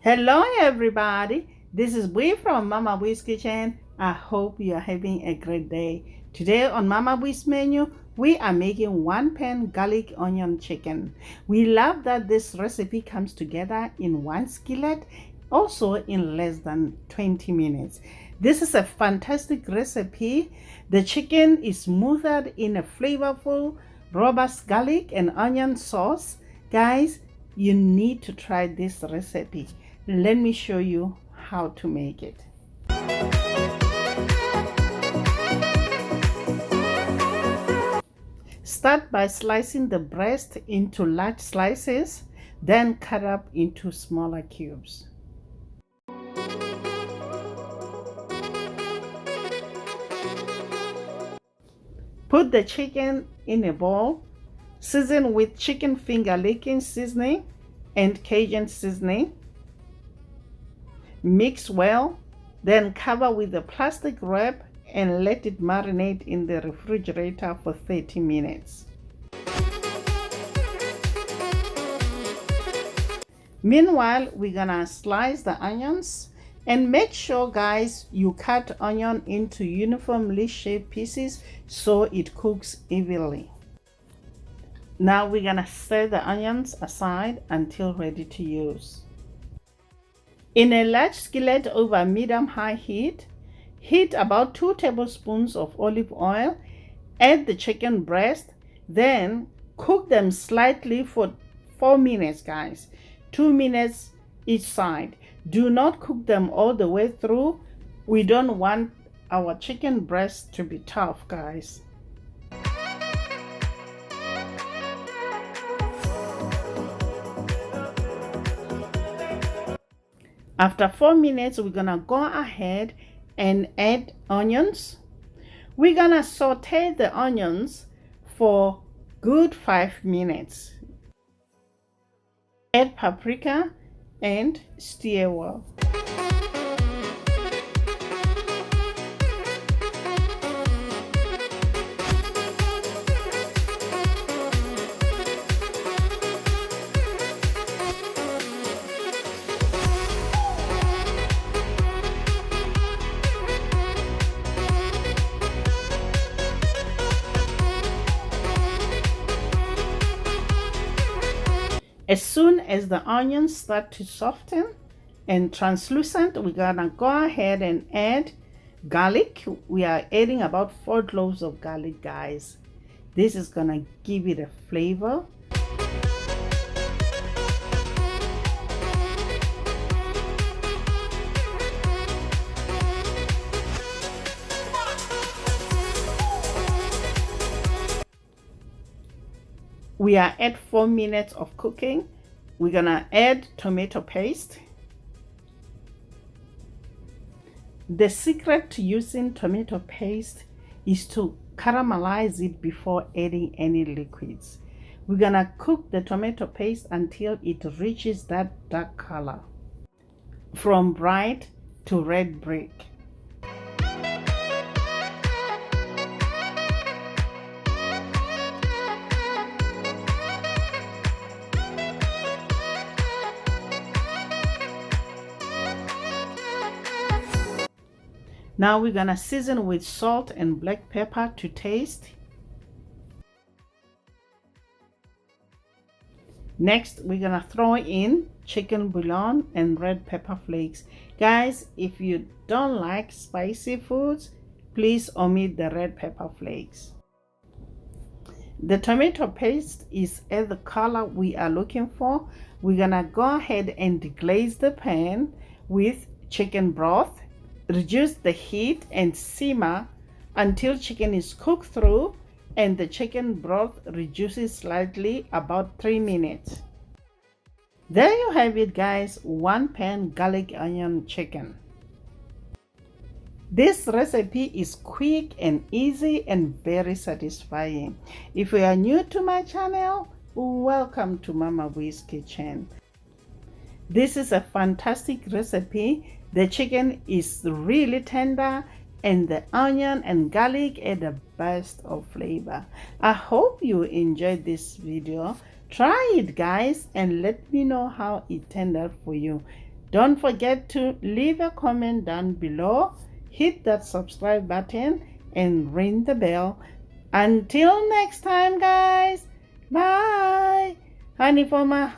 Hello everybody, this is Bui from mamaboiskitchen. I hope you are having a great day. Today on Mama Bui's menu, we are making 1 pan garlic onion chicken. We love that this recipe comes together in one skillet, also in less than 20 minutes. This is a fantastic recipe. The chicken is smothered in a flavorful, robust garlic and onion sauce. Guys, you need to try this recipe. Let me show you how to make it. Start by slicing the breast into large slices, then cut up into smaller cubes. Put the chicken in a bowl, season with chicken finger licking seasoning and Cajun seasoning. Mix well, then cover with a plastic wrap and let it marinate in the refrigerator for 30 minutes. Meanwhile, we're gonna slice the onions, and make sure, guys, you cut onion into uniformly shaped pieces so it cooks evenly. Now we're gonna set the onions aside until ready to use. In a large skillet over medium-high heat, heat about 2 tablespoons of olive oil, add the chicken breast, then cook them slightly for 4 minutes, guys. 2 minutes each side. Do not cook them all the way through. We don't want our chicken breast to be tough, guys. After 4 minutes, we're gonna go ahead and add onions. We're gonna saute the onions for good 5 minutes. Add paprika and stir well. As soon as the onions start to soften and translucent, we're gonna go ahead and add garlic. We are adding about 4 cloves of garlic, guys. This is gonna give it a flavor. We are at 4 minutes of cooking. We're gonna add tomato paste. The secret to using tomato paste is to caramelize it before adding any liquids. We're gonna cook the tomato paste until it reaches that dark color, from bright to red brick. Now we're gonna season with salt and black pepper to taste. Next, we're gonna throw in chicken bouillon and red pepper flakes. Guys, if you don't like spicy foods, please omit the red pepper flakes. The tomato paste is at the color we are looking for. We're gonna go ahead and deglaze the pan with chicken broth. Reduce the heat and simmer until chicken is cooked through and the chicken broth reduces slightly, about 3 minutes. There you have it, guys, 1 pan garlic onion chicken. This recipe is quick and easy and very satisfying. If you are new to my channel, welcome to Mama Bui's Kitchen. This is a fantastic recipe. The chicken is really tender and the onion and garlic add the best of flavor. I hope you enjoyed this video. Try it, guys, and let me know how it turned out for you. Don't forget to leave a comment down below, hit that subscribe button, and ring the bell. Until next time, guys. Bye. Honey for my